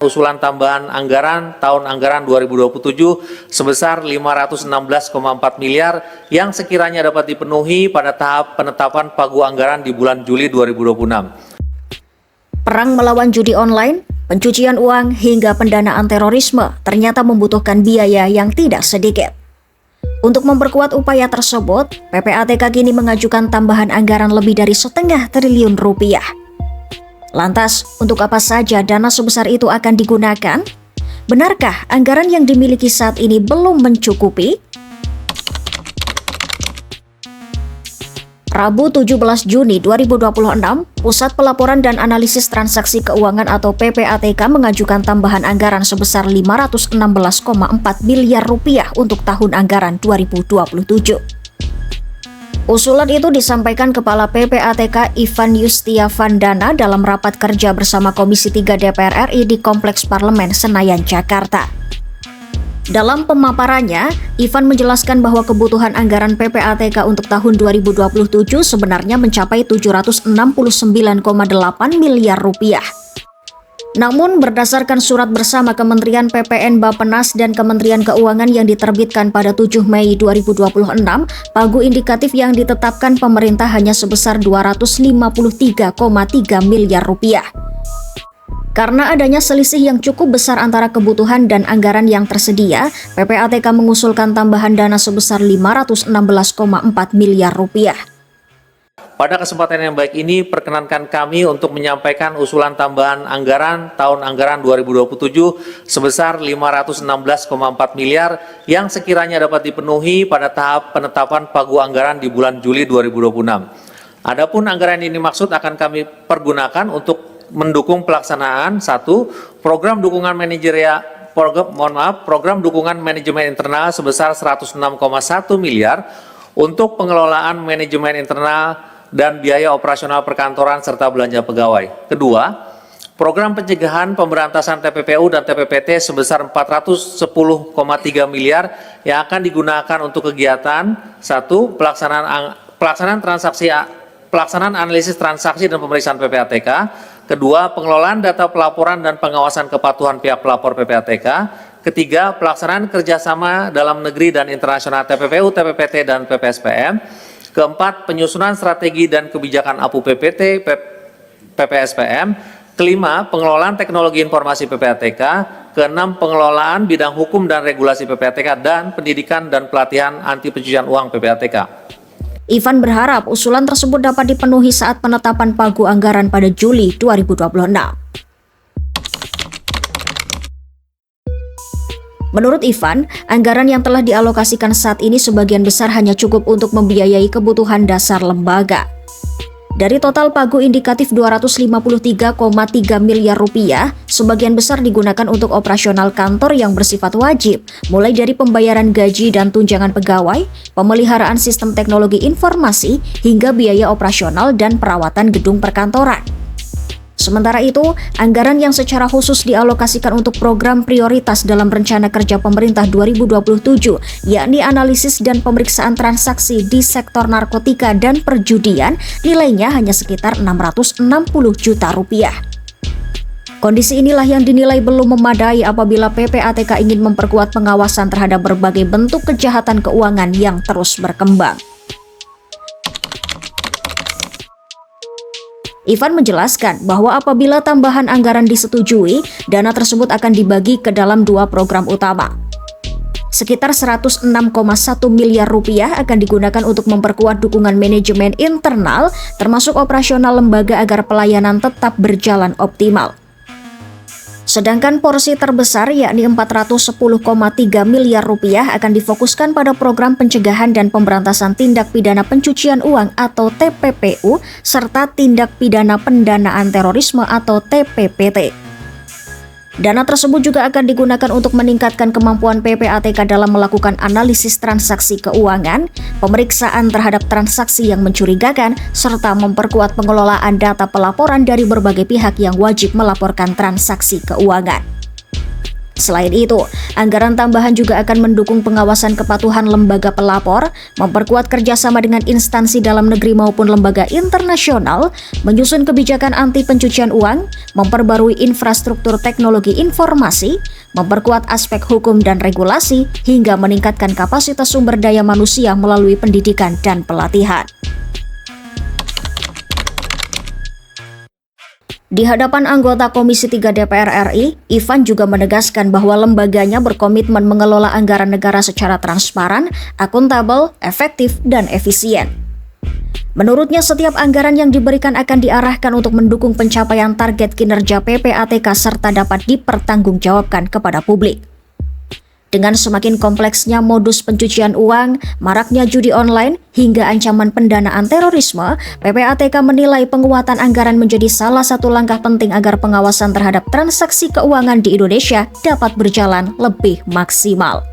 Usulan tambahan anggaran tahun anggaran 2027 sebesar 516,4 miliar yang sekiranya dapat dipenuhi pada tahap penetapan pagu anggaran di bulan Juli 2026. Perang melawan judi online, pencucian uang, hingga pendanaan terorisme ternyata membutuhkan biaya yang tidak sedikit. Untuk memperkuat upaya tersebut, PPATK kini mengajukan tambahan anggaran lebih dari setengah triliun rupiah. Lantas, untuk apa saja dana sebesar itu akan digunakan? Benarkah anggaran yang dimiliki saat ini belum mencukupi? Rabu 17 Juni 2026, Pusat Pelaporan dan Analisis Transaksi Keuangan atau PPATK mengajukan tambahan anggaran sebesar 516,4 miliar rupiah untuk tahun anggaran 2027. Usulan itu disampaikan Kepala PPATK Ivan Yustiavandana dalam rapat kerja bersama Komisi 3 DPR RI di Kompleks Parlemen Senayan, Jakarta. Dalam pemaparannya, Ivan menjelaskan bahwa kebutuhan anggaran PPATK untuk tahun 2027 sebenarnya mencapai 769,8 miliar rupiah. Namun, berdasarkan surat bersama Kementerian PPN Bappenas dan Kementerian Keuangan yang diterbitkan pada 7 Mei 2026, pagu indikatif yang ditetapkan pemerintah hanya sebesar 253,3 miliar rupiah. Karena adanya selisih yang cukup besar antara kebutuhan dan anggaran yang tersedia, PPATK mengusulkan tambahan dana sebesar 516,4 miliar rupiah. Pada kesempatan yang baik ini, perkenankan kami untuk menyampaikan usulan tambahan anggaran tahun anggaran 2027 sebesar 516,4 miliar yang sekiranya dapat dipenuhi pada tahap penetapan pagu anggaran di bulan Juli 2026. Adapun anggaran ini maksud akan kami pergunakan untuk mendukung pelaksanaan 1. Program dukungan program dukungan manajemen internal sebesar 106,1 miliar untuk pengelolaan manajemen internal dan biaya operasional perkantoran serta belanja pegawai. Kedua, program pencegahan pemberantasan TPPU dan TPPT sebesar 410,3 miliar yang akan digunakan untuk kegiatan 1. Pelaksanaan analisis transaksi dan pemeriksaan PPATK. Kedua, pengelolaan data pelaporan dan pengawasan kepatuhan pihak pelapor PPATK. Ketiga, pelaksanaan kerjasama dalam negeri dan internasional TPPU, TPPT, dan PPSPM. Keempat, penyusunan strategi dan kebijakan APU PPT, PPSPM. Kelima, pengelolaan teknologi informasi PPATK. Keenam, pengelolaan bidang hukum dan regulasi PPATK dan pendidikan dan pelatihan anti pencucian uang PPATK. Ivan berharap usulan tersebut dapat dipenuhi saat penetapan pagu anggaran pada Juli 2026. Menurut Ivan, anggaran yang telah dialokasikan saat ini sebagian besar hanya cukup untuk membiayai kebutuhan dasar lembaga. Dari total pagu indikatif 253,3 miliar rupiah, sebagian besar digunakan untuk operasional kantor yang bersifat wajib, mulai dari pembayaran gaji dan tunjangan pegawai, pemeliharaan sistem teknologi informasi, hingga biaya operasional dan perawatan gedung perkantoran. Sementara itu, anggaran yang secara khusus dialokasikan untuk program prioritas dalam Rencana Kerja Pemerintah 2027, yakni analisis dan pemeriksaan transaksi di sektor narkotika dan perjudian, nilainya hanya sekitar 660 juta rupiah. Kondisi inilah yang dinilai belum memadai apabila PPATK ingin memperkuat pengawasan terhadap berbagai bentuk kejahatan keuangan yang terus berkembang. Ivan menjelaskan bahwa apabila tambahan anggaran disetujui, dana tersebut akan dibagi ke dalam dua program utama. Sekitar 106,1 miliar rupiah akan digunakan untuk memperkuat dukungan manajemen internal, termasuk operasional lembaga agar pelayanan tetap berjalan optimal. Sedangkan porsi terbesar yakni 410,3 miliar rupiah akan difokuskan pada program pencegahan dan pemberantasan tindak pidana pencucian uang atau TPPU serta tindak pidana pendanaan terorisme atau TPPT. Dana tersebut juga akan digunakan untuk meningkatkan kemampuan PPATK dalam melakukan analisis transaksi keuangan, pemeriksaan terhadap transaksi yang mencurigakan, serta memperkuat pengelolaan data pelaporan dari berbagai pihak yang wajib melaporkan transaksi keuangan. Selain itu, anggaran tambahan juga akan mendukung pengawasan kepatuhan lembaga pelapor, memperkuat kerjasama dengan instansi dalam negeri maupun lembaga internasional, menyusun kebijakan anti pencucian uang, memperbarui infrastruktur teknologi informasi, memperkuat aspek hukum dan regulasi, hingga meningkatkan kapasitas sumber daya manusia melalui pendidikan dan pelatihan. Di hadapan anggota Komisi 3 DPR RI, Ivan juga menegaskan bahwa lembaganya berkomitmen mengelola anggaran negara secara transparan, akuntabel, efektif, dan efisien. Menurutnya, setiap anggaran yang diberikan akan diarahkan untuk mendukung pencapaian target kinerja PPATK serta dapat dipertanggungjawabkan kepada publik. Dengan semakin kompleksnya modus pencucian uang, maraknya judi online, hingga ancaman pendanaan terorisme, PPATK menilai penguatan anggaran menjadi salah satu langkah penting agar pengawasan terhadap transaksi keuangan di Indonesia dapat berjalan lebih maksimal.